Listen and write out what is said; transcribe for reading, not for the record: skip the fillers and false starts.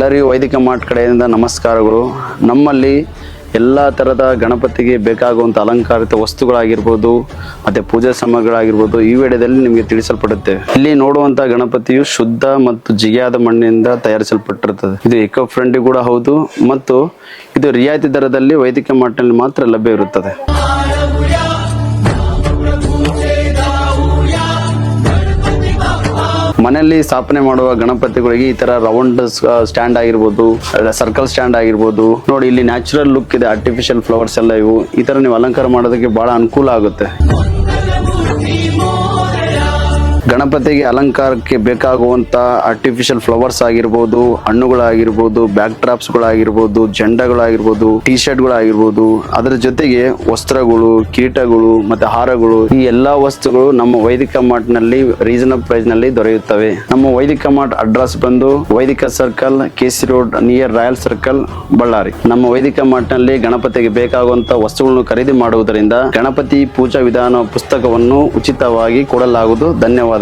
ಎಲ್ಲರಿಗೂ ವೈದಿಕ ಮಾರ್ಟ್ ಕಡೆಯಿಂದ ನಮಸ್ಕಾರಗಳು. ನಮ್ಮಲ್ಲಿ ಎಲ್ಲ ಥರದ ಗಣಪತಿಗೆ ಬೇಕಾಗುವಂಥ ಅಲಂಕಾರಿತ ವಸ್ತುಗಳಾಗಿರ್ಬೋದು ಮತ್ತು ಪೂಜಾ ಸಾಮಗ್ರಿಗಳಾಗಿರ್ಬೋದು ಈ ವಿಡಿಯೋದಲ್ಲಿ ನಿಮಗೆ ತಿಳಿಸಲ್ಪಡುತ್ತೆ. ಇಲ್ಲಿ ನೋಡುವಂಥ ಗಣಪತಿಯು ಶುದ್ಧ ಮತ್ತು ಜಿಗಿಯಾದ ಮಣ್ಣಿನಿಂದ ತಯಾರಿಸಲ್ಪಟ್ಟಿರುತ್ತದೆ. ಇದು ಎಕೋ ಫ್ರೆಂಡ್ಲಿ ಕೂಡ ಹೌದು ಮತ್ತು ಇದು ರಿಯಾಯಿತಿ ದರದಲ್ಲಿ ವೈದಿಕ ಮಾರ್ಟ್ನಲ್ಲಿ ಮಾತ್ರ ಲಭ್ಯ ಇರುತ್ತದೆ. ಮನೆಯಲ್ಲಿ ಸ್ಥಾಪನೆ ಮಾಡುವ ಗಣಪತಿಗಳಿಗೆ ಈ ತರ ರೌಂಡ್ ಸ್ಟ್ಯಾಂಡ್ ಆಗಿರ್ಬೋದು, ಸರ್ಕಲ್ ಸ್ಟ್ಯಾಂಡ್ ಆಗಿರ್ಬೋದು, ನೋಡಿ ಇಲ್ಲಿ ನ್ಯಾಚುರಲ್ ಲುಕ್ ಇದೆ, ಆರ್ಟಿಫಿಷಿಯಲ್ ಫ್ಲವರ್ಸ್ ಎಲ್ಲ ಇವು. ಈ ತರ ನೀವು ಅಲಂಕಾರ ಮಾಡೋದಕ್ಕೆ ಬಹಳ ಅನುಕೂಲ ಆಗುತ್ತೆ. ಗಣಪತಿಗೆ ಅಲಂಕಾರಕ್ಕೆ ಬೇಕಾಗುವಂತ ಆರ್ಟಿಫಿಷಿಯಲ್ ಫ್ಲವರ್ಸ್ ಆಗಿರ್ಬೋದು, ಹಣ್ಣುಗಳಾಗಿರ್ಬೋದು, ಬ್ಯಾಕ್ ಡ್ರಾಪ್ಸ್ ಗಳಾಗಿರ್ಬೋದು, ಜೆಂಡಗಳಾಗಿರ್ಬೋದು, ಟಿ ಶರ್ಟ್ಗಳಾಗಿರ್ಬೋದು, ಅದರ ಜೊತೆಗೆ ವಸ್ತ್ರಗಳು, ಕಿರೀಟಗಳು ಮತ್ತೆ ಹಾರಗಳು, ಈ ಎಲ್ಲಾ ವಸ್ತುಗಳು ನಮ್ಮ ವೈದಿಕ ಮಾರ್ಟ್ ನಲ್ಲಿ ರೀಸನಬಲ್ ಪ್ರೈಸ್ ನಲ್ಲಿ ದೊರೆಯುತ್ತವೆ. ನಮ್ಮ ವೈದಿಕ ಮಾರ್ಟ್ ಅಡ್ರೆಸ್ ಬಂದು Vaidika circle, KC road near royal circle, Ballari. ನಮ್ಮ ವೈದಿಕ ಮಾರ್ಟ್ ನಲ್ಲಿ ಗಣಪತಿಗೆ ಬೇಕಾಗುವಂತ ವಸ್ತುಗಳನ್ನು ಖರೀದಿ ಮಾಡುವುದರಿಂದ ಗಣಪತಿ ಪೂಜಾ ವಿಧಾನ ಪುಸ್ತಕವನ್ನು ಉಚಿತವಾಗಿ ಕೊಡಲಾಗುವುದು. ಧನ್ಯವಾದಗಳು.